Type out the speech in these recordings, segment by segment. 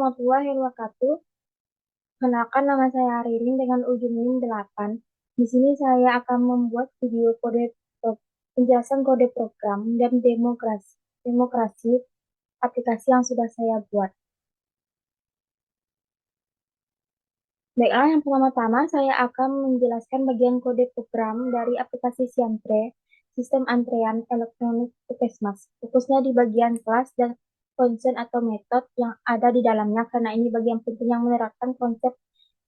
warahmatullahi wabarakatuh. Kenalkan nama saya Ririn dengan ujung NIM 8. Di sini saya akan membuat video penjelasan kode program dan demokrasi aplikasi yang sudah saya buat. Baiklah, yang pertama-tama saya akan menjelaskan bagian kode program dari aplikasi Siantre, sistem antrean elektronik Puskesmas. Fokusnya di bagian kelas dan function atau metode yang ada di dalamnya, karena ini bagian penting yang menerapkan konsep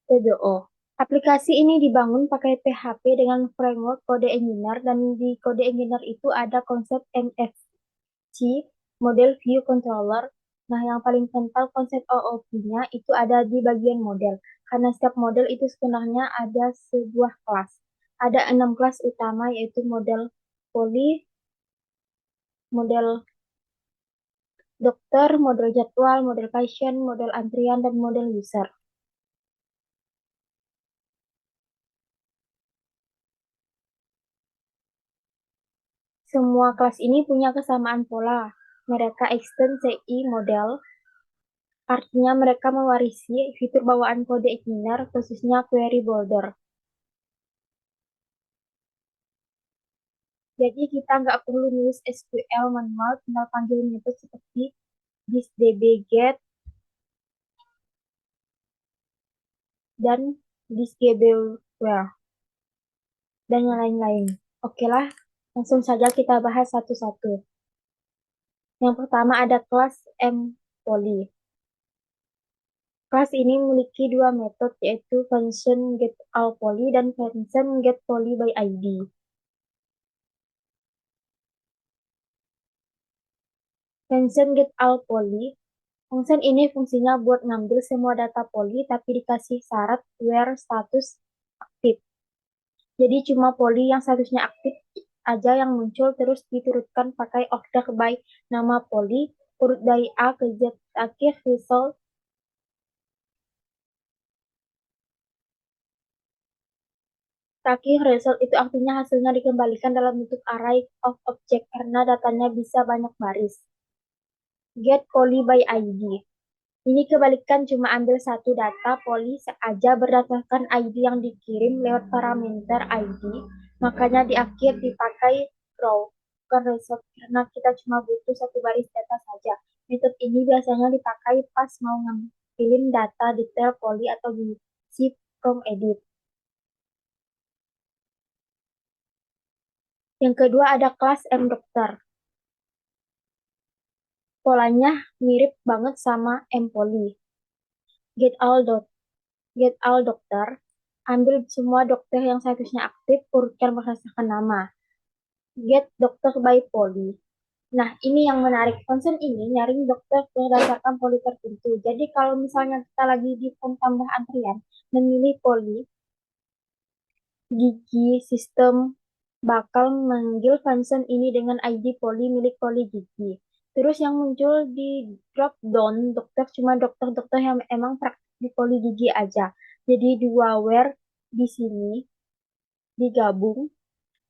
TDO. Aplikasi ini dibangun pakai PHP dengan framework Code Engineer, dan di Code Engineer itu ada konsep MFC, Model View Controller. Nah, yang paling kental konsep OOP-nya itu ada di bagian model. Karena setiap model itu sebenarnya ada sebuah kelas. Ada 6 kelas utama, yaitu model poli, model dokter, model jadwal, model pasien, model antrian, dan model user. Semua kelas ini punya kesamaan pola. Mereka extend CI model, artinya mereka mewarisi fitur bawaan kode engineer, khususnya query builder. Jadi kita nggak perlu nulis SQL manual, tinggal panggil metode seperti thisDB-get dan thisDB-where dan yang lain-lain. Oke lah, langsung saja kita bahas satu-satu. Yang pertama ada kelas mPoly. Kelas ini memiliki dua metode, yaitu function getAllPoly dan function getPoly by ID. Function getAllPoly, function ini fungsinya buat ngambil semua data poly tapi dikasih syarat where status aktif. Jadi cuma poly yang statusnya aktif aja yang muncul, terus diturutkan pakai order by nama poly, urut dari A ke Z, akhir result. Terakhir, result itu artinya hasilnya dikembalikan dalam bentuk array of object karena datanya bisa banyak baris. Get poly by ID. Ini kebalikan, cuma ambil satu data poly aja berdasarkan ID yang dikirim lewat parameter ID. Makanya di akhir dipakai row, bukan result, karena kita cuma butuh satu baris data saja. Metode ini biasanya dipakai pas mau ngambilin data detail poly atau diisi from edit. Yang kedua ada kelas mDoctor. Polanya mirip banget sama mPoly. Get all dot, get all dokter. Ambil semua dokter yang statusnya aktif, urutkan berdasarkan nama. Get dokter by poly. Nah, ini yang menarik. Concern ini nyaring dokter berdasarkan poli tertentu. Jadi kalau misalnya kita lagi di form tambah antrian, memilih poli, gigi sistem bakal manggil function ini dengan ID poli milik poli gigi. Terus yang muncul di drop down dokter cuma dokter-dokter yang emang praktik di poli gigi aja. Jadi dua where di sini digabung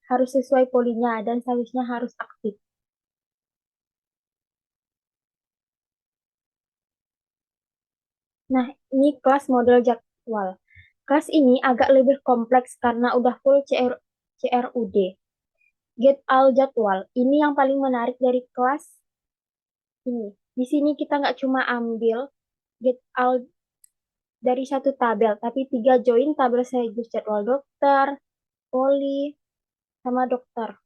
harus sesuai polinya dan statusnya harus aktif. Nah, ini kelas model jadwal. Kelas ini agak lebih kompleks karena udah full CRUD. Get all jadwal. Ini yang paling menarik dari kelas ini. Di sini kita nggak cuma ambil get all dari satu tabel, tapi tiga join tabel sekaligus jadwal dokter, poli, sama dokter.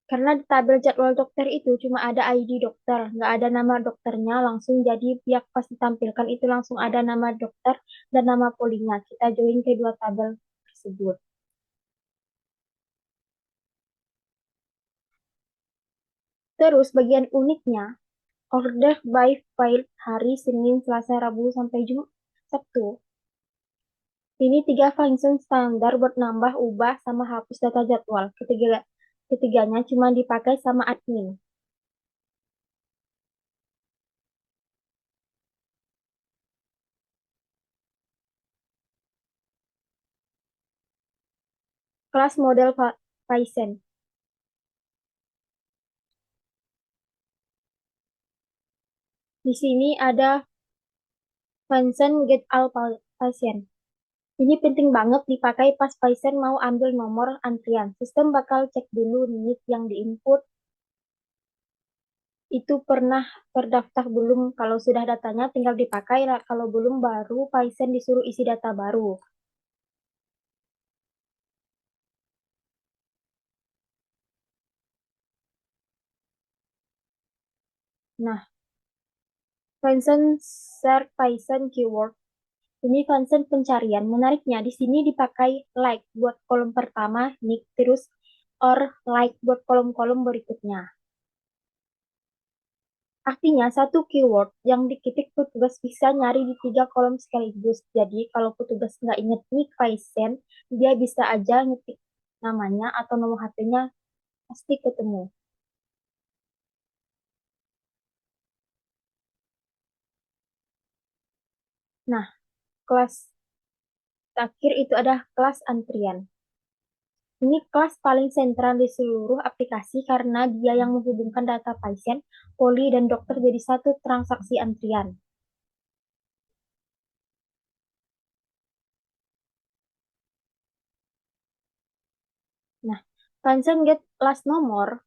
Karena di tabel jadwal dokter itu cuma ada ID dokter, nggak ada nama dokternya langsung, jadi pihak pas ditampilkan itu langsung ada nama dokter dan nama polinya. Kita join kedua tabel tersebut. Terus bagian uniknya, order by file hari Senin, Selasa, Rabu, sampai Jumat, Sabtu. Ini tiga function standar buat nambah, ubah, sama hapus data jadwal. Ketiganya cuma dipakai sama admin. Kelas model Python. Di sini ada function get all pasien. Ini penting banget dipakai pas pasien mau ambil nomor antrian. Sistem bakal cek dulu nih yang diinput itu pernah terdaftar belum. Kalau sudah datanya tinggal dipakai. Kalau belum baru pasien disuruh isi data baru. Nah, function search Python keyword. Ini function pencarian. Menariknya di sini dipakai like buat kolom pertama, nick terus or like buat kolom-kolom berikutnya. Artinya satu keyword yang diketik petugas bisa nyari di tiga kolom sekaligus. Jadi kalau petugas nggak inget nick Python, dia bisa aja ngetik namanya atau nomor HP-nya pasti ketemu. Nah, kelas terakhir itu ada kelas antrian. Ini kelas paling sentral di seluruh aplikasi karena dia yang menghubungkan data pasien, poli, dan dokter jadi satu transaksi antrian. Nah, function get last nomor,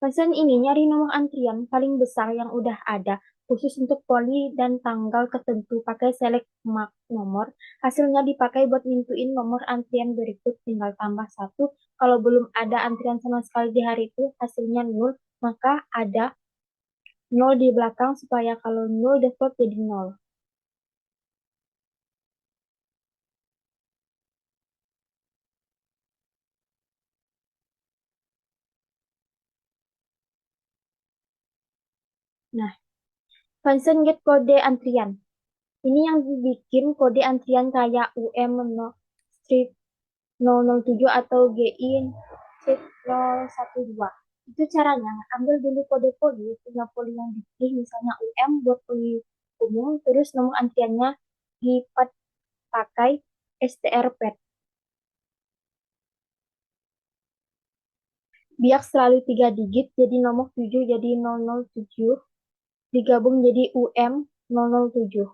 function ini nyari nomor antrian paling besar yang udah ada, khusus untuk poli dan tanggal tertentu pakai select mark nomor. Hasilnya dipakai buat nentuin nomor antrian berikut, tinggal tambah satu. Kalau belum ada antrian sama sekali di hari itu, hasilnya nol, maka ada nol di belakang supaya kalau nol default jadi nol. Nah, function get kode antrian. Ini yang dibikin kode antrian kayak UM strip 007 atau GI strip 012. Itu caranya, ambil dulu kode poli, punya poli yang dipilih, misalnya UM buat poli umum, terus nomor antriannya dipakai strpad. Biar selalu 3 digit, jadi nomor 7 jadi 007, digabung jadi UM 007.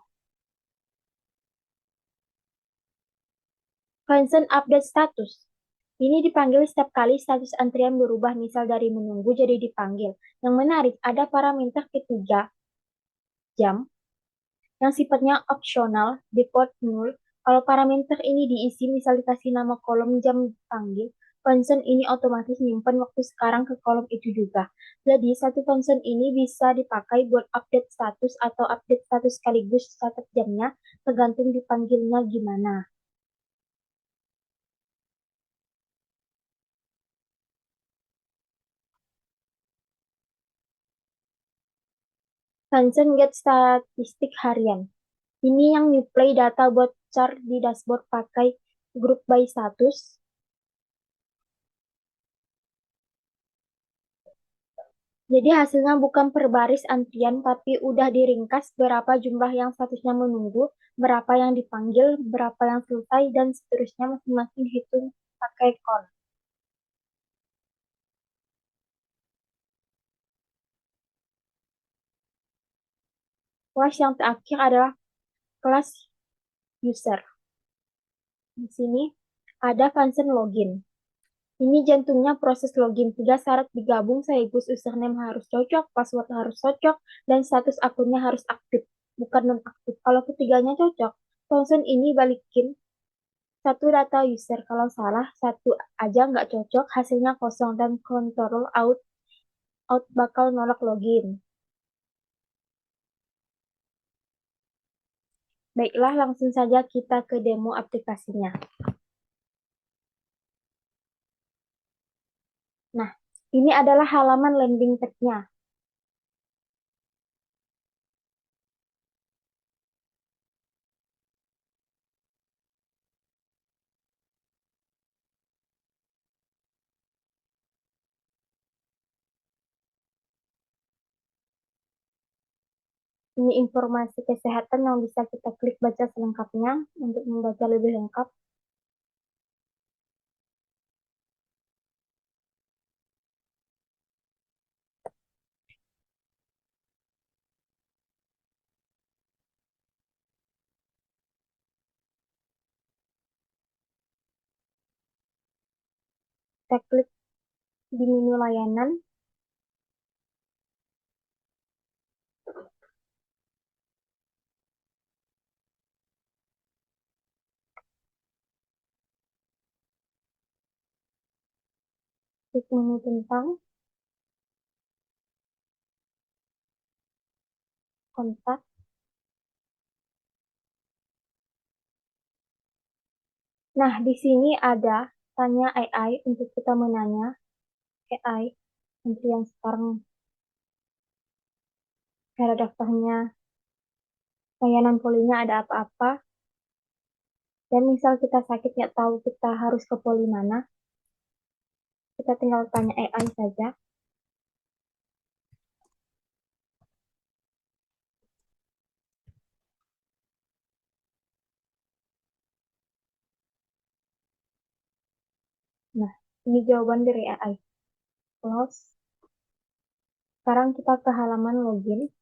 Function update status. Ini dipanggil setiap kali status antrian berubah, misal dari menunggu jadi dipanggil. Yang menarik, ada parameter ketiga, jam, yang sifatnya opsional, default null. Kalau parameter ini diisi, misal dikasih nama kolom jam dipanggil, function ini otomatis nyimpen waktu sekarang ke kolom itu juga. Jadi, satu function ini bisa dipakai buat update status atau update status sekaligus catat jamnya, tergantung dipanggilnya gimana. Function get statistik harian. Ini yang nyuplai data buat chart di dashboard pakai group by status. Jadi hasilnya bukan per baris antrian, tapi udah diringkas berapa jumlah yang statusnya menunggu, berapa yang dipanggil, berapa yang selesai, dan seterusnya masing-masing hitung pakai count. Kelas yang terakhir adalah kelas user. Di sini ada function login. Ini jantungnya proses login. Tiga syarat digabung sekaligus username harus cocok, password harus cocok, dan status akunnya harus aktif, bukan non-aktif. Kalau ketiganya cocok, function ini balikin satu data user. Kalau salah, satu aja nggak cocok, hasilnya kosong dan control out bakal nolak login. Baiklah, langsung saja kita ke demo aplikasinya. Nah, ini adalah halaman landing page-nya. Ini informasi kesehatan yang bisa kita klik baca selengkapnya untuk membaca lebih lengkap. kita klik di menu layanan, klik menu tentang kontak. Nah, di sini ada tanya AI untuk kita menanya AI nanti yang sekarang cara daftarnya layanan polinya ada apa-apa. Dan misal kita sakit nggak tahu kita harus ke poli mana, kita tinggal tanya AI saja. Nah, ini jawaban dari AI. Close. Sekarang kita ke halaman login.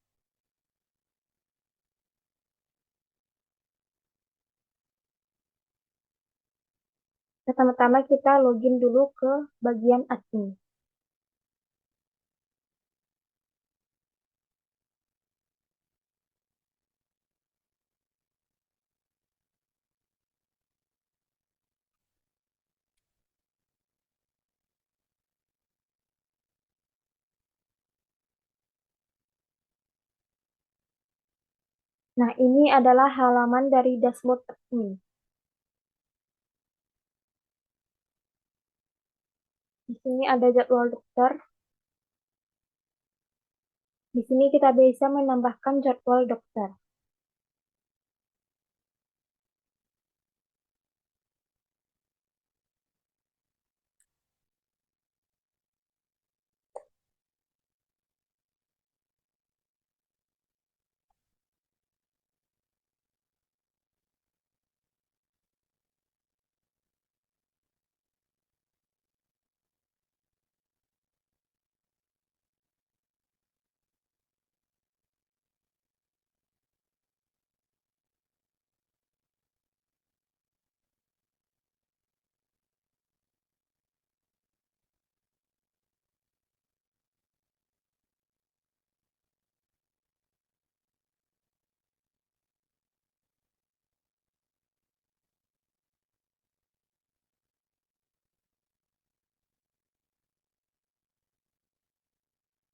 Pertama-tama kita login dulu ke bagian admin. Nah, ini adalah halaman dari dashboard admin. Di sini ada jadwal dokter. Di sini kita bisa menambahkan jadwal dokter.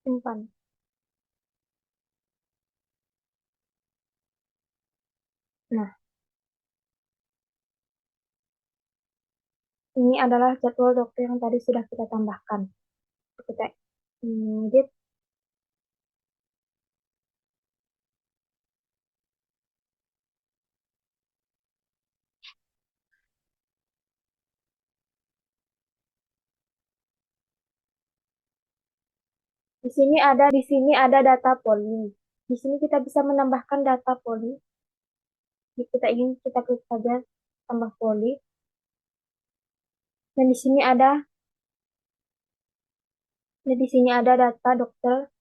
Simpan. Nah, ini adalah jadwal dokter yang tadi sudah kita tambahkan. Kita edit. Di sini ada data poli. Di sini kita bisa menambahkan data poli. Jika kita ingin, kita klik saja tambah poli. Dan di sini ada data dokter.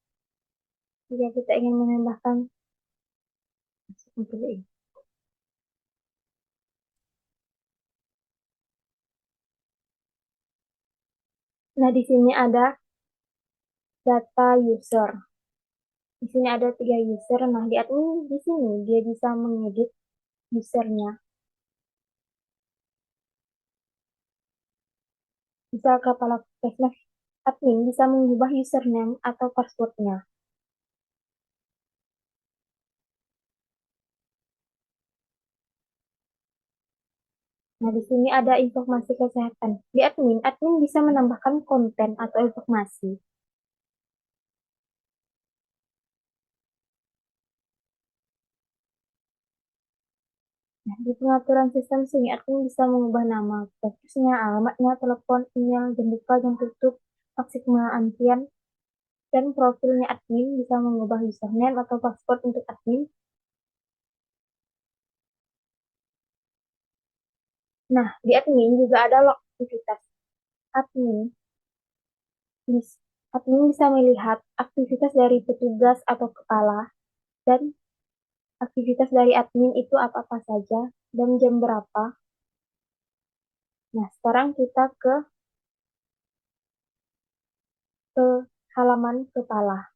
Jika kita ingin menambahkan, nah di sini ada data user. Di sini ada 3 user. Nah, di admin di sini dia bisa mengedit usernya. Bisa kepala puskesmas admin bisa mengubah username atau passwordnya. Nah, di sini ada informasi kesehatan. Di admin bisa menambahkan konten atau informasi. Nah, di pengaturan sistem sini, admin bisa mengubah nama, statusnya, alamatnya, telepon, email, jam buka, jam tutup, maksimal antrian, dan profilnya admin bisa mengubah username atau password untuk admin. Nah, di admin juga ada log aktivitas. Admin, admin bisa melihat aktivitas dari petugas atau kepala dan aktivitas dari admin itu apa-apa saja dan jam berapa. Nah, sekarang kita ke ke halaman kepala.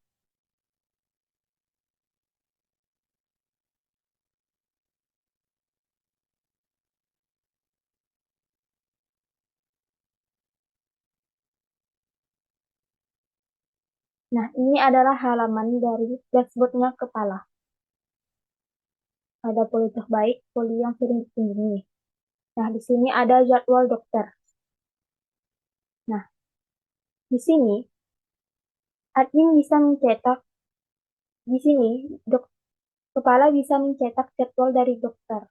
Nah, ini adalah halaman dari dashboardnya kepala. Ada poli terbaik, poli yang sering dikunjungi. Nah, di sini ada jadwal dokter. Nah, di sini admin bisa mencetak, di sini kepala bisa mencetak jadwal dari dokter.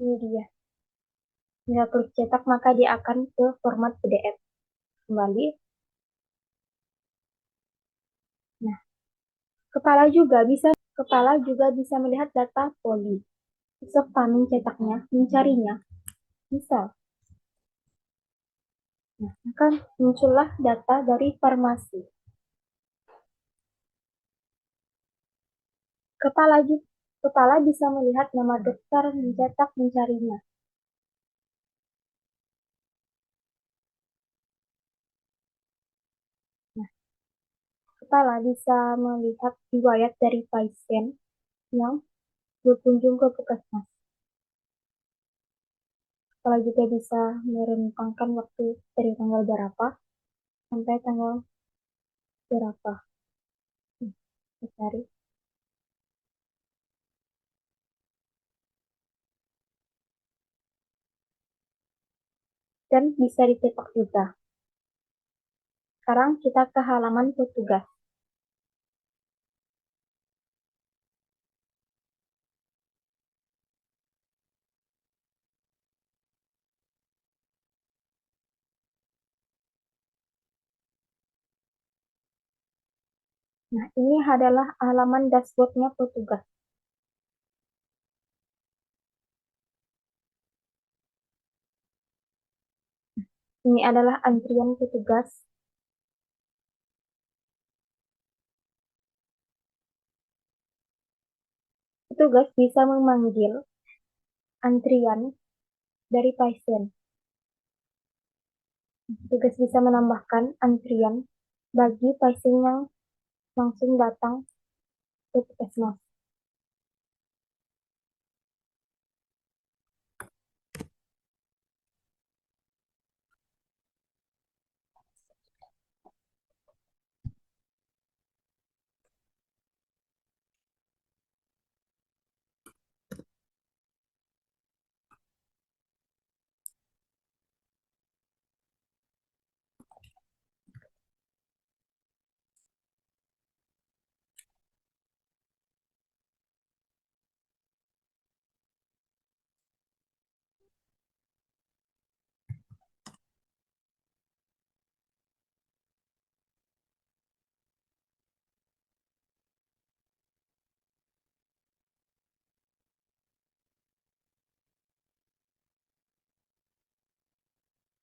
Ini dia. Tinggal klik cetak maka dia akan ke format PDF. Kembali. Nah, kepala juga bisa melihat data poli serta mencetaknya, mencarinya. Misal, nah, akan muncullah data dari farmasi. Kepala kepala bisa melihat nama dokter, mencetak, mencarinya. Nah, kepala bisa melihat riwayat dari pasien yang berkunjung ke puskesmas. Kepala juga bisa merentangkan waktu dari tanggal berapa sampai tanggal berapa. Cari. Dan bisa dicetak juga. Sekarang kita ke halaman petugas. Nah, ini adalah halaman dashboardnya petugas. Ini adalah antrian petugas. Petugas bisa memanggil antrian dari pasien. Petugas bisa menambahkan antrian bagi pasien yang langsung datang ke puskesmas.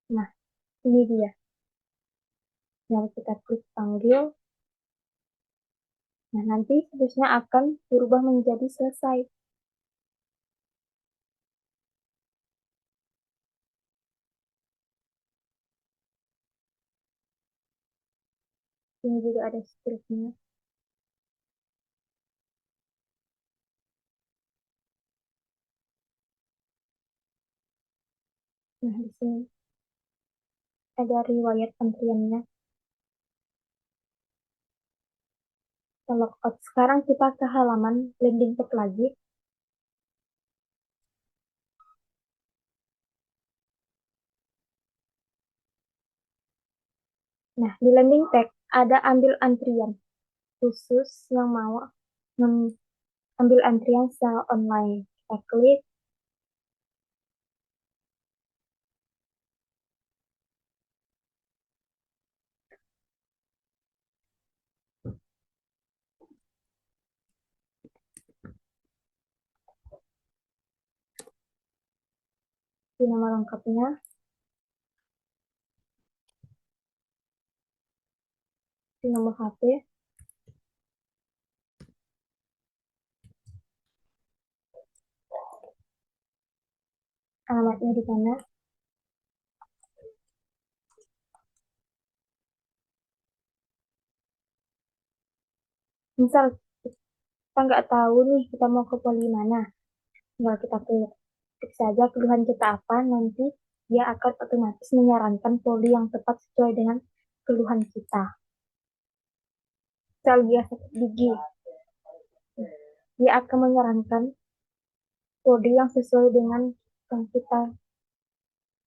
Nah, ini dia. Yang kita klik panggil. Nah, nanti seterusnya akan berubah menjadi selesai. Ini juga ada seterusnya. Nah, di sini ada riwayat antriannya. Kita logout. Sekarang kita ke halaman landing page lagi. Nah, di landing page ada ambil antrian khusus yang mau ambil antrian secara online. Kita klik. Di nama lengkapnya, di nomor HP, Alamatnya di mana? Misal kita nggak tahu nih kita mau ke poli mana, tinggal kita ketik saja keluhan kita apa, nanti dia akan otomatis menyarankan poli yang tepat sesuai dengan keluhan kita. Misal dia sakit gigi, dia akan menyarankan poli yang sesuai dengan yang kita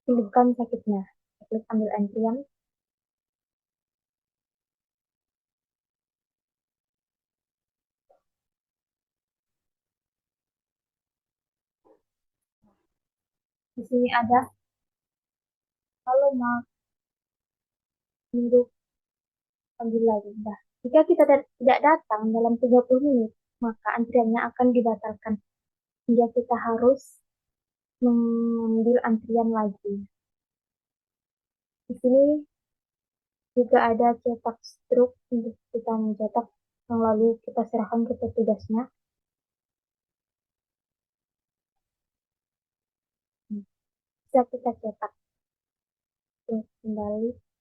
keluhkan sakitnya. Klik ambil antrian. Di sini ada kalau mau minggu ambil lagi. Nah, jika kita tidak datang dalam 30 menit, maka antriannya akan dibatalkan. Hingga kita harus mengambil antrian lagi. Di sini juga ada cetak struk untuk kita mencetak yang lalu kita serahkan ke petugasnya. Bisa kita cetak kembali.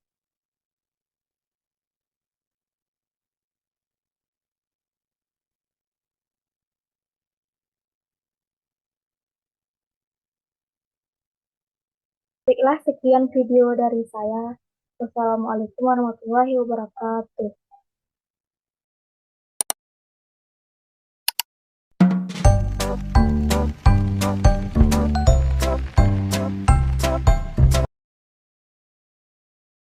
Baiklah, sekian video dari saya. Wassalamualaikum warahmatullahi wabarakatuh.